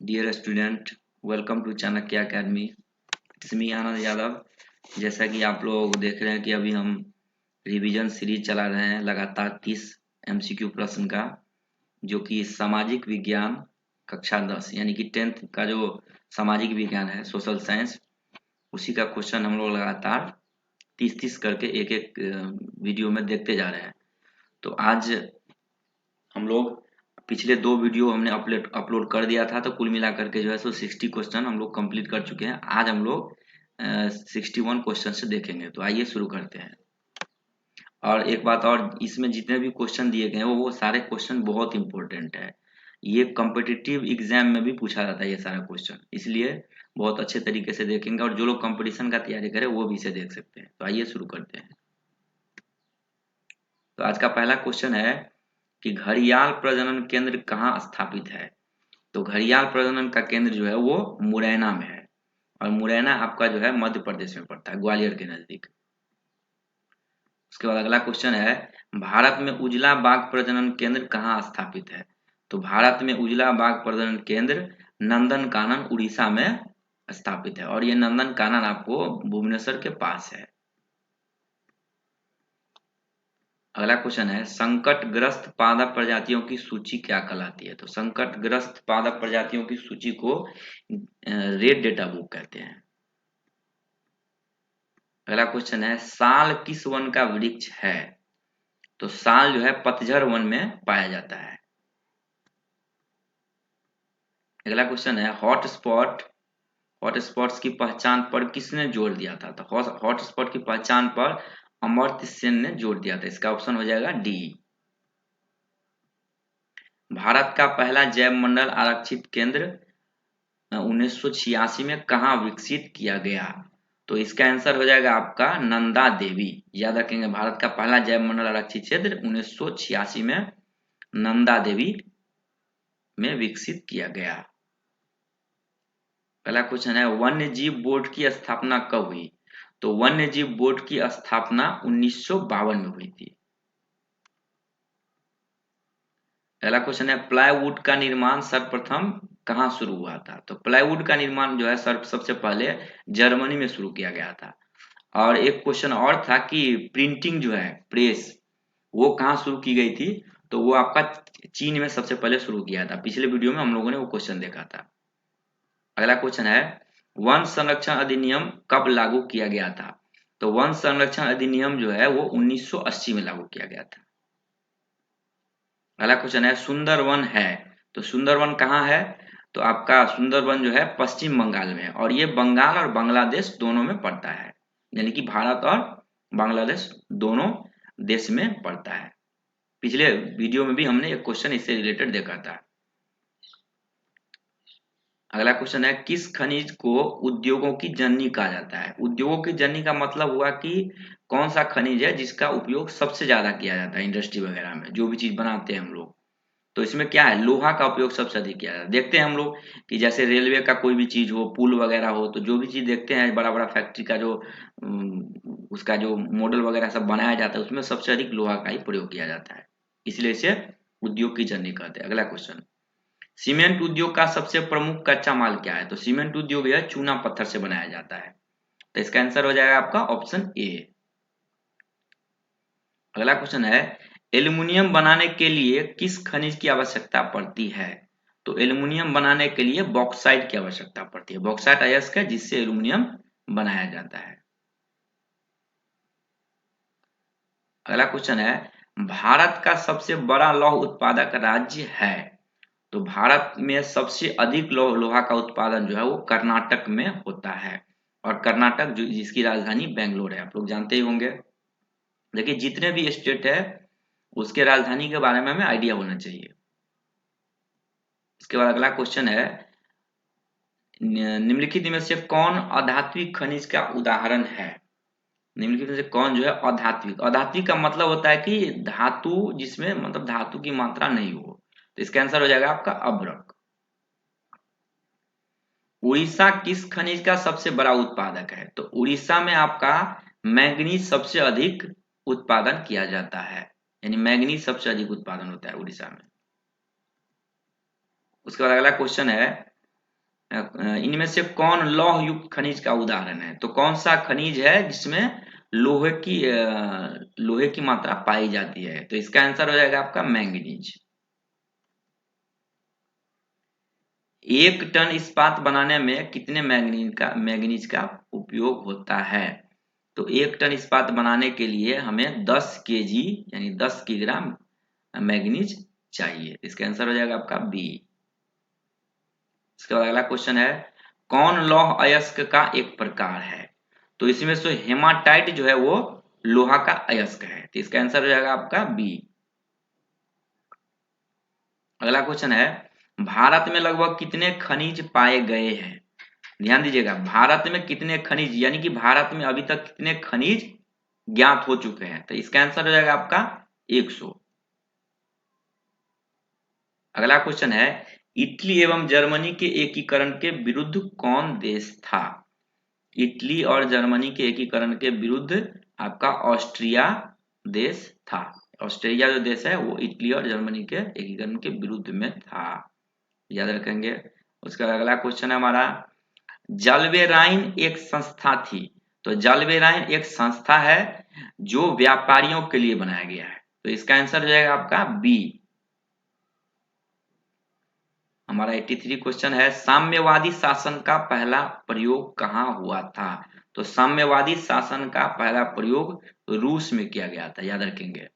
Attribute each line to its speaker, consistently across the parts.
Speaker 1: Dear student, welcome to Chanakya academy. It's me Anand Yadav. जैसा कि आप लोग देख रहे हैं कि अभी हम रिवीजन सीरीज चला रहे हैं लगातार 30 एमसीक्यू प्रश्न का, जो कि सामाजिक विज्ञान कक्षा 10 यानी कि 10th का जो सामाजिक विज्ञान है, सोशल साइंस, उसी का क्वेश्चन हम लोग लगातार 30-30 करके एक एक वीडियो में देखते जा रहे हैं। तो आज हम लोग पिछले 2 वीडियो हमने अपलोड अपलोड कर दिया था, तो कुल मिलाकर के जो है सो 60 क्वेश्चन हम लोग कंप्लीट कर चुके हैं। आज हम लोग 61 क्वेश्चन से देखेंगे। तो आइए शुरू करते हैं। और एक बात और, इसमें जितने भी क्वेश्चन दिए गए हैं वो सारे क्वेश्चन बहुत इंपॉर्टेंट है। ये कॉम्पिटिटिव एग्जाम में भी पूछा जाता है ये सारा क्वेश्चन, इसलिए बहुत अच्छे तरीके से देखेंगे। और जो लोग कंपटीशन का तैयारी करें वो भी इसे देख सकते हैं। तो आइए शुरू करते हैं। तो आज का पहला क्वेश्चन है कि घड़ियाल प्रजनन केंद्र कहाँ स्थापित है। तो घड़ियाल प्रजनन का केंद्र जो है वो मुरैना में है, और मुरैना आपका जो है मध्य प्रदेश में पड़ता है, ग्वालियर के नजदीक। उसके बाद अगला क्वेश्चन है, भारत में उजला बाघ प्रजनन केंद्र कहाँ स्थापित है। तो भारत में उजला बाघ प्रजनन केंद्र नंदन कानन उड़ीसा में स्थापित है, और ये नंदन कानन आपको भुवनेश्वर के पास है। अगला क्वेश्चन है, संकटग्रस्त पादप प्रजातियों की सूची क्या कहलाती है। तो संकटग्रस्त पादप प्रजातियों की सूची को रेड डेटा बुक कहते हैं। अगला क्वेश्चन है, साल किस वन का वृक्ष है। तो साल जो है पतझड़ वन में पाया जाता है। अगला क्वेश्चन है, हॉटस्पॉट्स की पहचान पर किसने जोर दिया था। तो हॉटस्पॉट की पहचान पर अमर्त्य सेन ने जोर दिया था। इसका ऑप्शन हो जाएगा डी। भारत का पहला जैव मंडल आरक्षित केंद्र 1986 में कहाँ विकसित किया गया। तो इसका आंसर हो जाएगा आपका नंदा देवी। याद रखेंगे, भारत का पहला जैव मंडल आरक्षित क्षेत्र 1986 में नंदा देवी में विकसित किया गया। पहला क्वेश्चन है, वन्य जीव बोर्ड की स्थापना कब हुई। तो वन्य जीव बोर्ड की स्थापना 1952 में हुई थी। अगला क्वेश्चन है, प्लाईवुड का निर्माण सर्वप्रथम कहाँ शुरू हुआ था। तो प्लाईवुड का निर्माण जो है सबसे पहले जर्मनी में शुरू किया गया था। और एक क्वेश्चन और था कि प्रिंटिंग जो है, प्रेस, वो कहाँ शुरू की गई थी। तो वो आपका चीन में सबसे पहले शुरू किया था। पिछले वीडियो में हम लोगों ने वो क्वेश्चन देखा था। अगला क्वेश्चन है, वन संरक्षण अधिनियम कब लागू किया गया था। तो वन संरक्षण अधिनियम जो है वो 1980 में लागू किया गया था। अगला क्वेश्चन है, सुंदरवन है। तो सुंदरवन कहाँ है। तो आपका सुंदरवन जो है पश्चिम बंगाल में है, और ये बंगाल और बांग्लादेश दोनों में पड़ता है, यानी कि भारत और बांग्लादेश दोनों देश में पड़ता है। पिछले वीडियो में भी हमने एक क्वेश्चन इससे रिलेटेड देखा था। अगला क्वेश्चन है, किस खनिज को उद्योगों की जननी कहा जाता है। उद्योगों की जननी का मतलब हुआ कि कौन सा खनिज है जिसका उपयोग सबसे ज्यादा किया जाता है इंडस्ट्री वगैरह में, जो भी चीज बनाते हैं हम लोग। तो इसमें क्या है, लोहा का उपयोग सबसे अधिक किया जाता है। देखते हैं हम लोग कि जैसे रेलवे का कोई भी चीज हो, पुल वगैरह हो, तो जो भी चीज देखते हैं बड़ा बड़ा फैक्ट्री का जो उसका जो मॉडल वगैरह सब बनाया जाता है, उसमें सबसे अधिक लोहा का ही प्रयोग किया जाता है, इसलिए इसे उद्योग की जननी कहते हैं। अगला क्वेश्चन, सीमेंट उद्योग का सबसे प्रमुख कच्चा माल क्या है। तो सीमेंट उद्योग यह चूना पत्थर से बनाया जाता है। तो इसका आंसर हो जाएगा आपका ऑप्शन ए। अगला क्वेश्चन है, एल्युमिनियम बनाने के लिए किस खनिज की आवश्यकता पड़ती है। तो एल्युमिनियम बनाने के लिए बॉक्साइट की आवश्यकता पड़ती है। बॉक्साइट अयस्क है जिससे एल्युमिनियम बनाया जाता है। अगला क्वेश्चन है, भारत का सबसे बड़ा लौह उत्पादक राज्य है। तो भारत में सबसे अधिक लोहा का उत्पादन जो है वो कर्नाटक में होता है, और कर्नाटक जो जिसकी राजधानी बेंगलोर है, आप लोग जानते ही होंगे। देखिए, जितने भी स्टेट है उसके राजधानी के बारे में हमें आइडिया होना चाहिए। इसके बाद अगला क्वेश्चन है, निम्नलिखित में से कौन अधात्विक खनिज का उदाहरण है। निम्नलिखित में से कौन जो है अधात्विक, अधात्विक का मतलब होता है कि धातु जिसमें मतलब धातु की मात्रा नहीं हो। तो इसका आंसर हो जाएगा आपका अभ्रक। उड़ीसा किस खनिज का सबसे बड़ा उत्पादक है। तो उड़ीसा में आपका मैंगनीज सबसे अधिक उत्पादन किया जाता है, यानी मैंगनीज सबसे अधिक उत्पादन होता है उड़ीसा में। उसके बाद अगला क्वेश्चन है, इनमें से कौन लौह युक्त खनिज का उदाहरण है? तो कौन सा खनिज है जिसमें लोहे की मात्रा पाई जाती है? तो इसका आंसर हो जाएगा आपका मैंगनीज। 1 टन इस्पात बनाने में कितने मैंगनीज का उपयोग होता है? तो 1 टन इस्पात बनाने के लिए हमें 10 केजी यानी 10 किलोग्राम मैंगनीज चाहिए। इसका आंसर हो जाएगा आपका बी। इसके बाद अगला क्वेश्चन है, कौन लौह अयस्क का एक प्रकार है? तो इसमें से हेमाटाइट जो है वो लोहा का अयस्क है। तो इसका आंसर हो जाएगा आपका बी। अगला क्वेश्चन है, भारत में लगभग कितने खनिज पाए गए हैं? ध्यान दीजिएगा, भारत में कितने खनिज यानी कि भारत में अभी तक कितने खनिज ज्ञात हो चुके हैं? तो इसका आंसर हो जाएगा आपका 100। अगला क्वेश्चन है, इटली एवं जर्मनी के एकीकरण के विरुद्ध कौन देश था? इटली और जर्मनी के एकीकरण के विरुद्ध आपका ऑस्ट्रिया देश था। ऑस्ट्रेलिया जो देश है वो इटली और जर्मनी के एकीकरण के विरुद्ध में था, याद रखेंगे। उसका अगला क्वेश्चन है हमारा, जलवेराइन एक संस्था थी। तो जलवेराइन एक संस्था है जो व्यापारियों के लिए बनाया गया है। तो इसका आंसर हो जाएगा आपका बी। हमारा 83 क्वेश्चन है, साम्यवादी शासन का पहला प्रयोग कहाँ हुआ था? तो साम्यवादी शासन का पहला प्रयोग रूस में किया गया था, याद रखेंगे।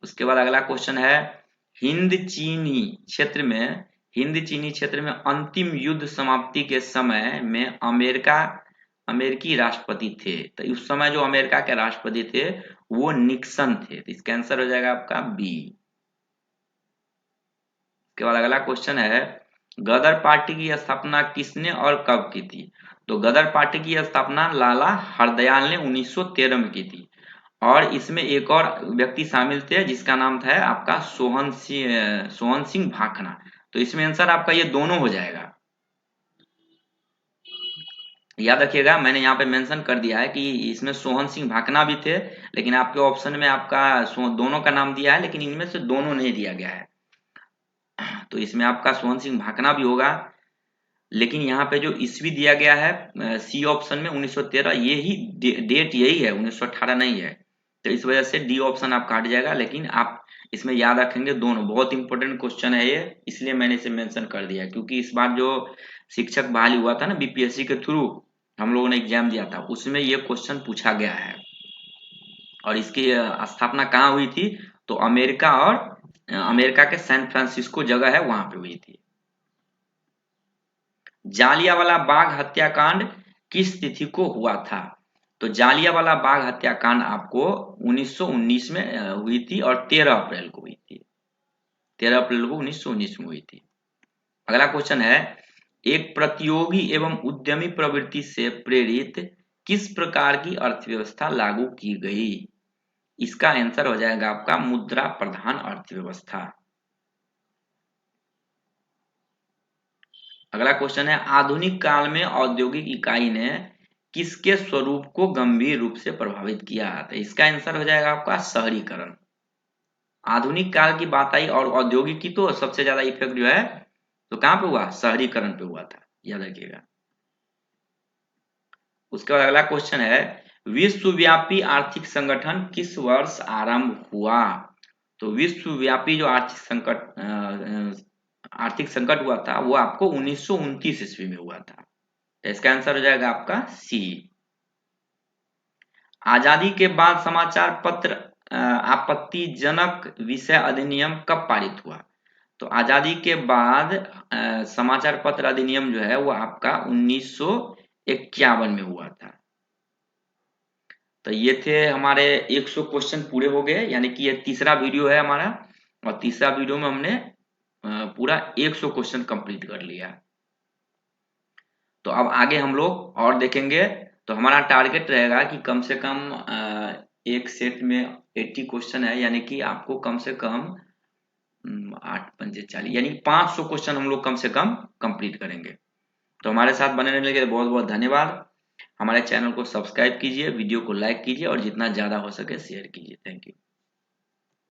Speaker 1: उसके बाद अगला क्वेश्चन है, हिंद चीनी क्षेत्र में अंतिम युद्ध समाप्ति के समय में अमेरिकी राष्ट्रपति थे। तो उस समय जो अमेरिका के राष्ट्रपति थे वो निक्सन थे। तो इसका आंसर हो जाएगा आपका बी। के बाद अगला क्वेश्चन है, गदर पार्टी की स्थापना किसने और कब की थी? तो गदर पार्टी की स्थापना लाला हरदयाल ने 1913 में की थी। और इसमें एक और व्यक्ति शामिल थे जिसका नाम था आपका सोहन सिंह भाखना। तो इसमें आंसर आपका ये दोनों हो जाएगा। याद रखिएगा, मैंने यहाँ पे मेंशन कर दिया है कि इसमें सोहन सिंह भाखना भी थे, लेकिन आपके ऑप्शन में आपका दोनों का नाम दिया है, लेकिन इनमें से दोनों नहीं दिया गया है। तो इसमें आपका सोहन सिंह भाखना भी होगा, लेकिन यहाँ पे जो ईस्वी दिया गया है सी ऑप्शन में 1913, ये ही डेट यही है, 1918 नहीं है। तो इस वजह से डी ऑप्शन आपका हट जाएगा। लेकिन आप इसमें याद रखेंगे दोनों, बहुत इंपॉर्टेंट क्वेश्चन है ये, इसलिए मैंने इसे मेंशन कर दिया। क्योंकि इस बार जो शिक्षक बहाली हुआ था ना बीपीएससी के थ्रू, हम लोगों ने एग्जाम दिया था, उसमें ये क्वेश्चन पूछा गया है। और इसकी स्थापना कहाँ हुई थी? तो अमेरिका के सैन फ्रांसिस्को जगह है, वहां पे हुई थी। जालियांवाला बाग हत्याकांड किस तिथि को हुआ था? तो जालियांवाला बाग हत्याकांड आपको 1919 में हुई थी और 13 अप्रैल को हुई थी। 13 अप्रैल को 1919 में हुई थी। अगला क्वेश्चन है, एक प्रतियोगी एवं उद्यमी प्रवृत्ति से प्रेरित किस प्रकार की अर्थव्यवस्था लागू की गई? इसका आंसर हो जाएगा आपका मुद्रा प्रधान अर्थव्यवस्था। अगला क्वेश्चन है, आधुनिक काल में औद्योगिक इकाई ने किसके स्वरूप को गंभीर रूप से प्रभावित किया? तो इसका आंसर हो जाएगा आपका शहरीकरण। आधुनिक काल की बात आई और औद्योगिक की तो सबसे ज्यादा इफेक्ट जो है तो कहां पे हुआ? शहरीकरण पे हुआ था, याद रखिएगा। उसके बाद अगला क्वेश्चन है, विश्वव्यापी आर्थिक संगठन किस वर्ष आरंभ हुआ? तो विश्वव्यापी जो आर्थिक संकट हुआ था वो आपको 1929 ईस्वी में हुआ था। तो इसका आंसर हो जाएगा आपका सी। आजादी के बाद समाचार पत्र आपत्तिजनक विषय अधिनियम कब पारित हुआ? तो आजादी के बाद समाचार पत्र अधिनियम जो है वो आपका 1951 में हुआ था। तो ये थे हमारे 100 क्वेश्चन पूरे हो गए, यानी कि ये तीसरा वीडियो है हमारा, और तीसरा वीडियो में हमने पूरा 100 क्वेश्चन कंप्लीट कर लिया। तो अब आगे हम लोग और देखेंगे। तो हमारा टारगेट रहेगा कि कम से कम एक सेट में 80 क्वेश्चन है, यानी कि आपको कम से कम 8 पंजे 40 यानी 500 क्वेश्चन हम लोग कम से कम कंप्लीट करेंगे। तो हमारे साथ बने रहने के लिए बहुत बहुत धन्यवाद। हमारे चैनल को सब्सक्राइब कीजिए, वीडियो को लाइक कीजिए और जितना ज़्यादा हो सके शेयर कीजिए। Thank you.